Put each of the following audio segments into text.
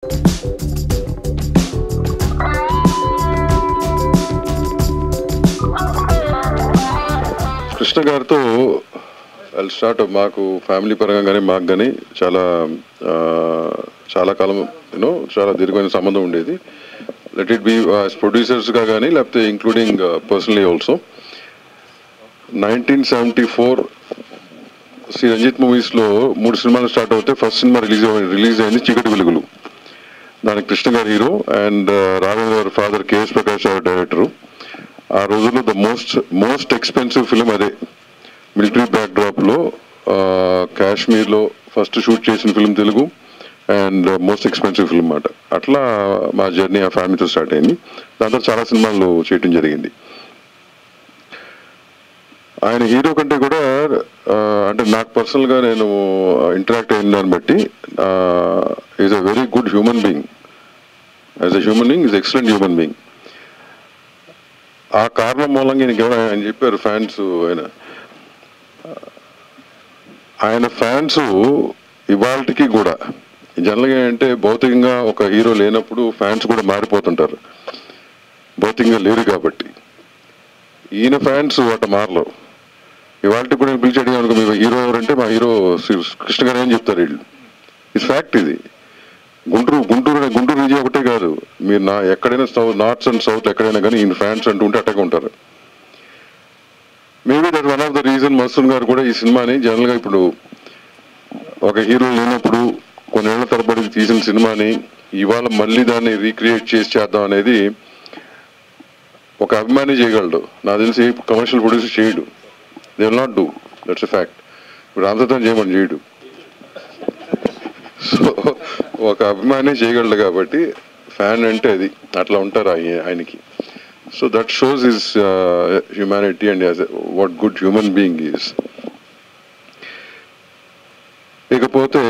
కృష్ణ గారితో I'll start మాకు family పరంగా కానీ మాకు కానీ చాలా కాలం చాలా దీర్ఘమైన సంబంధం ఉండేది. లెట్ ఇట్ బి ప్రొడ్యూసర్స్గా కానీ లేకపోతే including personally also. 1974 Shri Ranjith మూవీస్లో 3 సినిమాలు స్టార్ట్ అవుతే ఫస్ట్ సినిమా రిలీజ్ అయింది చీకటి వెలుగులు. దానికి కృష్ణ గారు హీరో అండ్ రాఘవేంద్ర గారి ఫాదర్ కేఎస్ ప్రకాష్ గారు డైరెక్టరు. ఆ రోజుల్లో ద మోస్ట్ ఎక్స్పెన్సివ్ ఫిలిం అదే. మిలిటరీ బ్యాక్డ్రాప్లో కాశ్మీర్లో ఫస్ట్ షూట్ చేసిన film Telugu and most expensive film అన్నమాట. అట్లా మా జర్నీ ఆ ఫ్యామిలీతో స్టార్ట్ అయింది. దాంతో చాలా సినిమాలు చేయటం జరిగింది. ఆయన హీరో కంటే కూడా అంటే నాకు పర్సనల్గా నేను ఇంటరాక్ట్ అయిన దాన్ని బట్టి is a very good human being. As a human being is excellent human being. ఆ కారణం మూలంగా ఆయన చెప్పారు ఫ్యాన్స్ ఆయన ఫ్యాన్స్ ఇవాళకి కూడా జనరల్గా అంటే భౌతికంగా ఒక హీరో లేనప్పుడు ఫ్యాన్స్ కూడా మారిపోతుంటారు, భౌతికంగా లేరు కాబట్టి. ఈయన ఫ్యాన్స్ అట్ట మారలు. ఇవాళకి కూడా నేను పిలిచి అడిగాను మీ హీరో ఎవరంటే మా హీరో కృష్ణ గారు అని చెప్తారు వీళ్ళు. ఇది ఫ్యాక్ట్. ఇది గుంటూరు రీజియన్ ఒకటే కాదు, మీరు ఎక్కడైనా నార్త్ అండ్ సౌత్ ఎక్కడైనా కానీ ఈయన ఫ్యాన్స్ అంటూ ఉంటే అట్టగా ఉంటారు. Maybe that one of the reason mason గారు కూడా ఈ సినిమాని జనరల్గా ఇప్పుడు ఒక హీరో లేనప్పుడు కొన్నేళ్ల తరబడి తీసిన సినిమాని ఇవాళ మళ్ళీ దాన్ని రీక్రియేట్ చేద్దాం అనేది ఒక అభిమాని చేయగలడు. నాకు తెలిసి కమర్షియల్ ప్రొడ్యూసర్ చేయడు. They will not do. That's a fact. ఇప్పుడు రామచంద్రన్ చేయమని చేయడు. సో ఒక అభిమాని చేయగలడు కాబట్టి ఫ్యాన్ అంటే అది అట్లా ఉంటారు ఆయనకి. So that shows his humanity and what good human being is. ఇకపోతే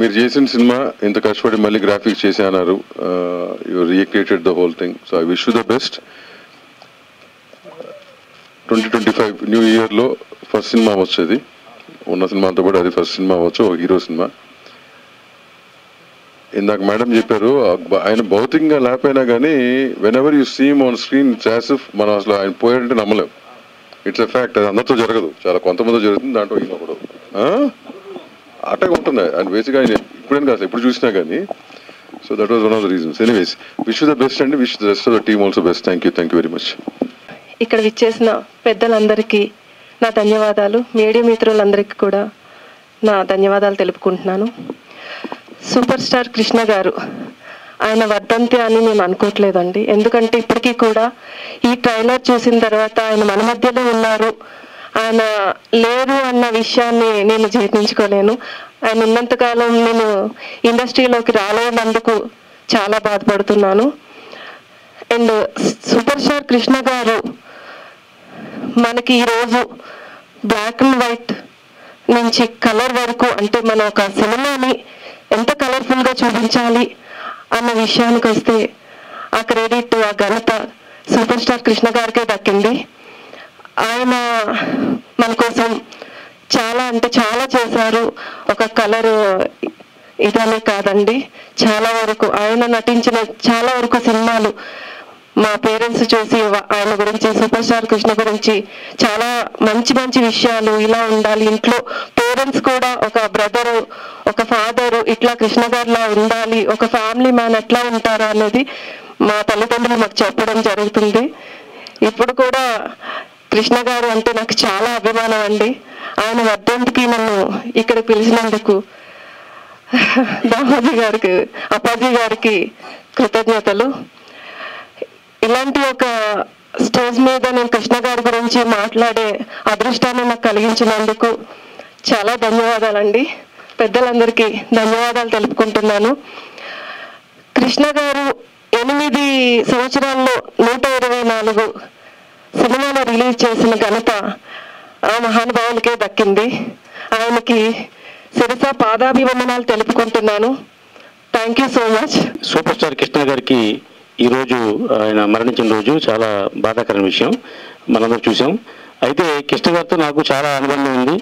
మీరు చేసిన సినిమా ఇంత కష్టపడి మళ్ళీ గ్రాఫిక్స్ చేసి అన్నారు. You recreated the whole thing. So I wish you the best. 2025 new ఇయర్లో ఫస్ట్ సినిమా వచ్చేది. ఉన్న సినిమాతో పాటు అది ఫస్ట్ సినిమా అవ్వచ్చు, హీరో సినిమా. ఇందాక మేడం చెప్పారు ఆయన భౌతికంగా లేకపోయినా కానీ whenever you seem on screen చాసిఫ్ మనం అసలు ఆయన పోయాడంటే నమ్మలేం. It's a fact. అది అందరితో జరగదు, చాలా కొంతమంది జరుగుతుంది. దాంట్లో ఈయన ఒకడు అట్టగా ఉంటుంది. ఆయన బేసిక్గా ఆయన ఇప్పుడేం కాదు ఎప్పుడు చూసినా కానీ. So that was one of the reasons. Anyways wish the best అండి. Wish the rest of the team also best. Thank you very much. ఇక్కడ విచ్చేసిన పెద్దలందరికీ నా ధన్యవాదాలు. మీడియా మిత్రులందరికీ కూడా నా ధన్యవాదాలు తెలుపుకుంటున్నాను. సూపర్ స్టార్ కృష్ణ గారు ఆయన వర్ధంతి అని మేము అనుకోవట్లేదండి. ఎందుకంటే ఇప్పటికీ కూడా ఈ ట్రైలర్ చూసిన తర్వాత ఆయన మన మధ్యలో ఉన్నారు, ఆయన లేరు అన్న విషయాన్ని నేను జీర్ణించుకోలేను. ఆయన ఉన్నంతకాలం నేను ఇండస్ట్రీలోకి రాలేనందుకు చాలా బాధపడుతున్నాను. అండ్ సూపర్ స్టార్ కృష్ణ గారు మనకి ఈరోజు బ్లాక్ అండ్ వైట్ నుంచి కలర్ వరకు, అంటే మనం ఒక సినిమాని ఎంత కలర్ఫుల్గా చూపించాలి అన్న విషయానికి వస్తే ఆ క్రెడిట్, ఆ ఘనత సూపర్ స్టార్ కృష్ణ గారికే దక్కింది. ఆయన మన కోసం చాలా అంటే చాలా చేశారు. ఒక కలర్ ఇదనే కాదండి, చాలా వరకు ఆయన నటించిన చాలా వరకు సినిమాలు మా పేరెంట్స్ చూసి ఆయన గురించి, సూపర్ స్టార్ కృష్ణ గురించి చాలా మంచి మంచి విషయాలు, ఇలా ఉండాలి ఇంట్లో పేరెంట్స్ కూడా ఒక బ్రదరు, ఒక ఫాదరు ఇట్లా కృష్ణ గారిలా ఉండాలి, ఒక ఫ్యామిలీ మ్యాన్ ఎట్లా ఉంటారు అనేది మా తల్లిదండ్రులు మాకు చెప్పడం జరుగుతుంది. ఇప్పుడు కూడా కృష్ణ గారు అంటే నాకు చాలా అభిమానం అండి. ఆయన వర్ధంతికి నన్ను ఇక్కడ పిలిచినందుకు దామోజీ గారికి, అప్పాజీ గారికి కృతజ్ఞతలు. ఇలాంటి ఒక స్టేజ్ మీద నేను కృష్ణ గారి గురించి మాట్లాడే అదృష్టాన్ని నాకు కలిగించినందుకు చాలా ధన్యవాదాలండి. పెద్దలందరికీ ధన్యవాదాలు తెలుపుకుంటున్నాను. కృష్ణ గారు 8 సంవత్సరాల్లో 124 సినిమాలు రిలీజ్ చేసిన ఘనత ఆ మహానుభావులకే దక్కింది. ఆయనకి శిరస పాదాభివందనాలు తెలుపుకుంటున్నాను. Thank you so much. Super star Krishna గారికి ఈరోజు ఆయన మరణించిన రోజు చాలా బాధాకరమైన విషయం మనందరూ చూసాం. అయితే కృష్ణ గారితో నాకు చాలా అనుబంధం ఉంది.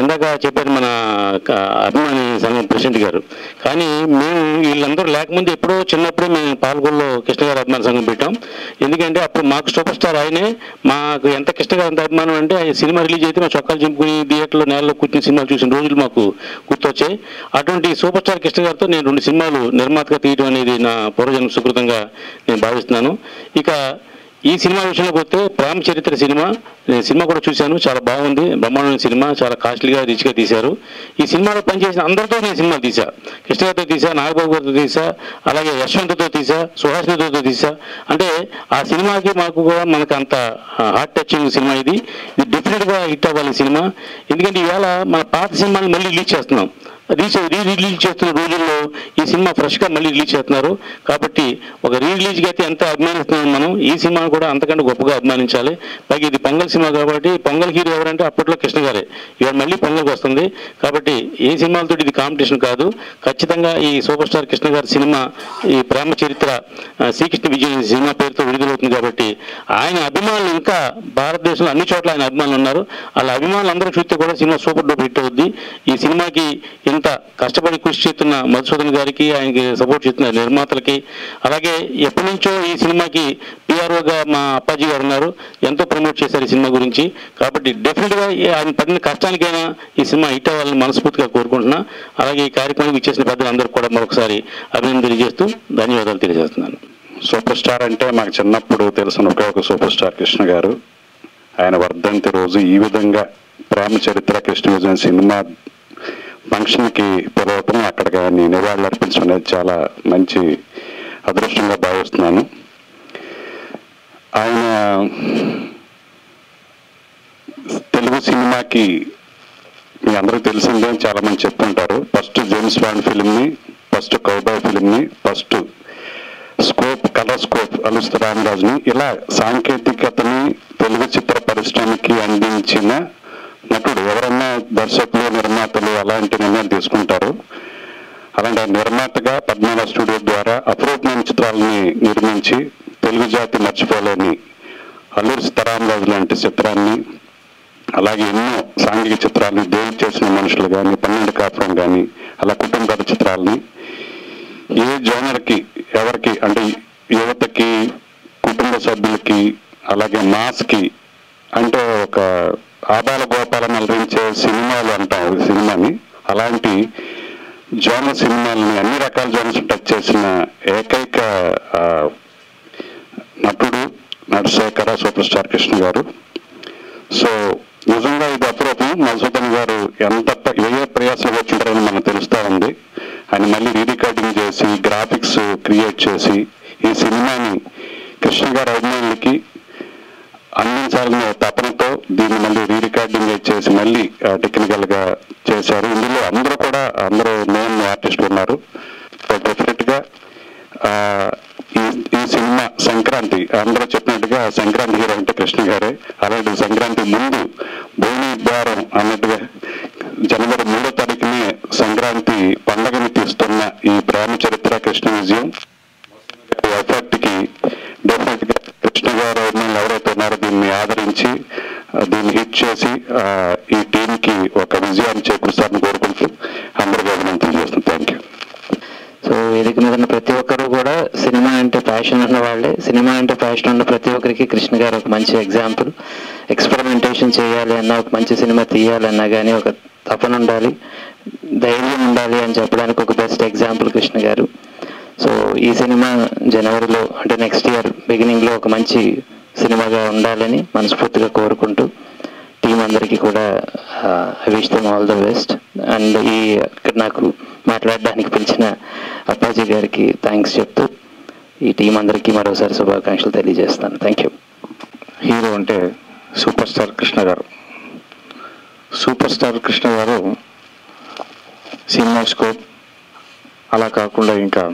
ఇందాక చెప్పారు మన అభిమాని సంఘం ప్రెసిడెంట్ గారు. కానీ మేము వీళ్ళందరూ లేకముందు ఎప్పుడో చిన్నప్పుడు మేము పాల్గొల్లో కృష్ణ గారి అభిమాన సంఘం పెట్టాం. ఎందుకంటే అప్పుడు మాకు సూపర్ స్టార్ ఆయనే. మాకు ఎంత కృష్ణ గారు అంత అభిమానం అంటే ఆయన సినిమా రిలీజ్ అయితే మా చొక్కాలు చింపుకుని థియేటర్లో నేలలో కూర్చుని సినిమాలు చూసిన రోజులు మాకు గుర్తొచ్చాయి. అటువంటి సూపర్ స్టార్ కృష్ణ గారితో నేను 2 సినిమాలు నిర్మాతగా తీయడం అనేది నా పూర్వజన్మ సుకృతంగా నేను భావిస్తున్నాను. ఇక ఈ సినిమా విషయంలోకి వస్తే ప్రేమ చరిత్ర సినిమా కూడా చూశాను. చాలా బాగుంది, బ్రహ్మాండమైన సినిమా, చాలా కాస్ట్లీగా రిచ్గా తీశారు. ఈ సినిమాలో పనిచేసిన అందరితో నేను సినిమాలు తీసా. కృష్ణ గారితో తీసా, నాగబాబు గారితో తీసా, అలాగే యశ్వంత్తో తీసా, సుహాసినితో తీసా. అంటే ఆ సినిమాకి మాకు కూడా మనకు అంత హార్ట్ టచింగ్ సినిమా ఇది డెఫినెట్గా హిట్ అవ్వాలి సినిమా. ఎందుకంటే ఈవేళ మన పాత సినిమాని మళ్ళీ రిలీజ్ చేస్తున్నాం. రిలీజ్ చేస్తున్న రోజుల్లో ఈ సినిమా ఫ్రెష్గా మళ్ళీ రిలీజ్ చేస్తున్నారు. కాబట్టి ఒక రిలీజ్కి అయితే ఎంత అభిమానిస్తున్నాం మనం, ఈ సినిమాను కూడా అంతకంటే గొప్పగా అభిమానించాలి. పైగా ఇది పొంగల్ సినిమా కాబట్టి పొంగల్ హీరో ఎవరంటే అప్పట్లో కృష్ణ గారే. ఇవాళ మళ్ళీ పొంగల్కి వస్తుంది కాబట్టి ఏ సినిమాలతో ఇది కాంపిటీషన్ కాదు. ఖచ్చితంగా ఈ సూపర్ స్టార్ కృష్ణ గారి సినిమా ఈ ప్రేమ చరిత్ర శ్రీకృష్ణ విజయ్ సినిమా పేరుతో విడుదలవుతుంది. కాబట్టి ఆయన అభిమానులు ఇంకా భారతదేశంలో అన్ని చోట్ల ఆయన అభిమానులు ఉన్నారు. వాళ్ళ అభిమానులు అందరూ చూస్తే కూడా సినిమా సూపర్ డూపర్ హిట్ అవుద్ది. ఈ సినిమాకి ఇంత కష్టపడి కృషి చేస్తున్న మధుసూదన్ గారికి, ఆయనకి సపోర్ట్ చేస్తున్న నిర్మాతలకి, అలాగే ఎప్పటి నుంచో ఈ సినిమాకి పిఆర్ఓగా మా అప్పాజీ గారు ఉన్నారు, ఎంతో ప్రమోట్ చేశారు ఈ సినిమా గురించి. కాబట్టి డెఫినెట్గా ఆయన పడిన కష్టానికైనా ఈ సినిమా హిట్ అవ్వాలని మనస్ఫూర్తిగా కోరుకుంటున్నా. అలాగే ఈ కార్యక్రమానికి ఇచ్చేసిన పెద్దలందరికీ కూడా మరొకసారి అభినందన తెలియజేస్తూ ధన్యవాదాలు తెలియజేస్తున్నాను. సూపర్ స్టార్ అంటే మాకు చిన్నప్పుడు తెలిసిన ఒక సూపర్ స్టార్ కృష్ణ గారు. ఆయన వర్ధంతి రోజు ఈ విధంగా ప్రేమ చరిత్ర కృష్ణ విజయన్ సినిమా ఫంక్షన్కి పిలవటం, అక్కడికి ఆయన నివాళులు అర్పించడం అనేది చాలా మంచి అదృష్టంగా భావిస్తున్నాను. ఆయన తెలుగు సినిమాకి మీ అందరూ తెలిసిందే, చాలా మంది చెప్పుకుంటారు. ఫస్ట్ జేమ్స్ బాండ్ ఫిలింని, ఫస్ట్ కౌబాయ్ ఫిలింని, ఫస్ట్ కలర్ స్కోప్ అలుస్త రామరాజుని, ఇలా సాంకేతికతని తెలుగు చిత్ర పరిశ్రమకి అందించిన నటుడు. ఎవరన్నా దర్శకులు, నిర్మాతలు అలాంటి నిర్ణయాలు తీసుకుంటారు. అలాంటి నిర్మాతగా పద్మనాభ స్టూడియో ద్వారా అపరూపమైన చిత్రాలని నిర్మించి తెలుగు జాతి మర్చిపోలేని అల్లూరి సీతారామరాజు లాంటి చిత్రాన్ని, అలాగే ఎన్నో సాంఘిక చిత్రాలని, దేవుడు చేసిన మనుషులు కానీ, 12 కాపురం కానీ, అలా కుటుంబ కథ చిత్రాలని ఏ జోనర్కి ఎవరికి అంటే యువతకి, కుటుంబ సభ్యులకి, అలాగే మాస్కి అంటే ఒక ఆదాల గోపాలను అలరించే సినిమాలు అంటాం సినిమాని. అలాంటి జోనర్ సినిమాలని అన్ని రకాల జోనర్స్ టచ్ చేసిన ఏకైక నటుడు నటశేఖర సూపర్ స్టార్ కృష్ణ గారు. సో నిజంగా ఇది అపరూపం. మధుసూదన్ గారు ఎంత ఏ ప్రయాసాలు వచ్చింటారని మనకు తెలుస్తూ ఉంది. ఆయన మళ్ళీ రీరికార్డింగ్ చేసి, గ్రాఫిక్స్ క్రియేట్ చేసి ఈ సినిమాని కృష్ణ గారి అభిమానులకి అందించాలనే తపనతో దీన్ని మళ్ళీ రీరికార్డింగ్ చేసి మళ్ళీ టెక్నికల్గా చేశారు. ఇందులో అందరూ మెయిన్ ఆర్టిస్టులు ఉన్నారు. డెఫినెట్గా ఈ సినిమా సంక్రాంతి అందరూ చెప్పినట్టుగా సంక్రాంతి హీరో అంటే కృష్ణ గారే. అలాంటి సంక్రాంతి ముందు భూమి ద్వారం అన్నట్టుగా జనవరి 3వ తారీఖునే సంక్రాంతి పండగని తీస్తున్న ఈ ప్రేమ చరిత్ర కృష్ణ విజయం ఎఫర్ట్కి డెఫినెట్గా కృష్ణ గారు ఎవరైతే ఉన్నారో దీన్ని ఆదరించి దీన్ని హిట్ చేసి ఈ టీంకి ఒక విజయాన్ని చేకూరుస్తారని కోరుకుంటూ అందరికీ అభినందనలు చేస్తున్నాను. Thank you. సో వేదిక మీద ఉన్న ప్రతి ఒక్కరు కూడా సినిమా అంటే ప్యాషన్ ఉన్న వాళ్ళే. సినిమా అంటే ప్యాషన్ ఉన్న ప్రతి ఒక్కరికి కృష్ణ గారు ఒక మంచి ఎగ్జాంపుల్. ఎక్స్పెరిమెంటేషన్ చేయాలి అన్నా, ఒక మంచి సినిమా తీయాలన్నా కానీ ఒక తపన ఉండాలి, ధైర్యం ఉండాలి అని చెప్పడానికి ఒక బెస్ట్ ఎగ్జాంపుల్ కృష్ణ గారు. సో ఈ సినిమా జనవరిలో అంటే నెక్స్ట్ ఇయర్ బిగినింగ్లో ఒక మంచి సినిమాగా ఉండాలని మనస్ఫూర్తిగా కోరుకుంటూ టీం అందరికీ కూడా I wish them all the best. And ఇక్కడ నాకు మాట్లాడడానికి పిలిచిన అప్పాజీ గారికి థ్యాంక్స్ చెప్తూ ఈ టీం అందరికీ మరోసారి శుభాకాంక్షలు తెలియజేస్తాను. Thank you. హీరో అంటే సూపర్ స్టార్ కృష్ణ గారు. సూపర్ స్టార్ కృష్ణ గారు సినిమాస్కోప్ అలా కాకుండా ఇంకా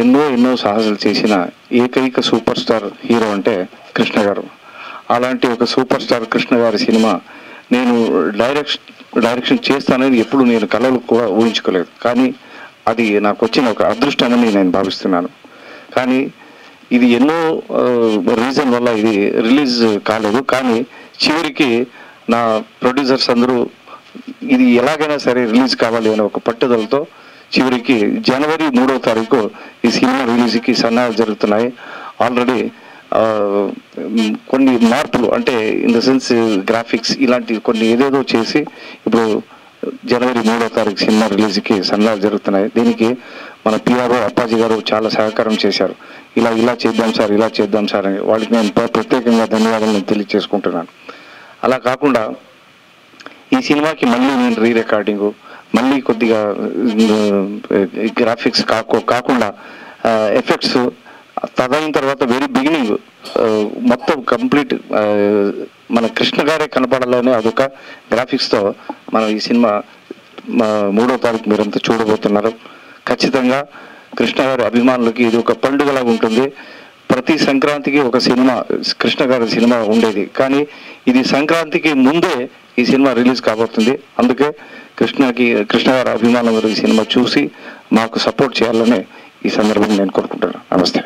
ఎన్నో సాహసాలు చేసిన ఏకైక సూపర్ స్టార్ హీరో అంటే కృష్ణ గారు. అలాంటి ఒక సూపర్ స్టార్ కృష్ణ గారి సినిమా నేను డైరెక్షన్ చేస్తానని ఎప్పుడు నేను కలలు కూడా ఊహించుకోలేదు. కానీ అది నాకు వచ్చిన ఒక అదృష్టమని నేను భావిస్తున్నాను. కానీ ఇది ఎన్నో రీజన్ వల్ల ఇది రిలీజ్ కాలేదు. కానీ చివరికి నా ప్రొడ్యూసర్స్ అందరూ ఇది ఎలాగైనా సరే రిలీజ్ కావాలి అనే ఒక పట్టుదలతో చివరికి జనవరి 3వ తారీఖు ఈ సినిమా రిలీజ్కి సన్నాహాలు జరుగుతున్నాయి. ఆల్రెడీ కొన్ని మార్పులు అంటే ఇన్ ద సెన్స్ గ్రాఫిక్స్ ఇలాంటి కొన్ని ఏదేదో చేసి ఇప్పుడు జనవరి 3వ తారీఖు సినిమా రిలీజ్కి సన్నాహాలు జరుగుతున్నాయి. దీనికి మన పిఆర్ఓ అప్పాజీ గారు చాలా సహకారం చేశారు. ఇలా చేద్దాం సార్, ఇలా చేద్దాం సార్ అని వాళ్ళకి నేను ప్రత్యేకంగా ధన్యవాదాలు తెలియజేసుకుంటున్నాను. అలా కాకుండా ఈ సినిమాకి మళ్ళీ నేను రికార్డింగు మళ్ళీ కొద్దిగా గ్రాఫిక్స్ కాకుండా ఎఫెక్ట్స్ తదైన తర్వాత వెరీ బిగినింగ్ మొత్తం కంప్లీట్ మన కృష్ణ గారే కనపడాలని అదొక గ్రాఫిక్స్తో మనం ఈ సినిమా 3వ తారీఖు మీరంతా చూడబోతున్నారు. ఖచ్చితంగా కృష్ణ గారి అభిమానులకి ఇది ఒక పండుగలాగా ఉంటుంది. ప్రతి సంక్రాంతికి ఒక సినిమా కృష్ణ గారి సినిమా ఉండేది, కానీ ఇది సంక్రాంతికి ముందే ఈ సినిమా రిలీజ్ కాబోతుంది. అందుకే కృష్ణ గారి అభిమానులు ఈ సినిమా చూసి మాకు సపోర్ట్ చేయాలని ఈ సందర్భంగా నేను కోరుకుంటున్నాను. నమస్తే.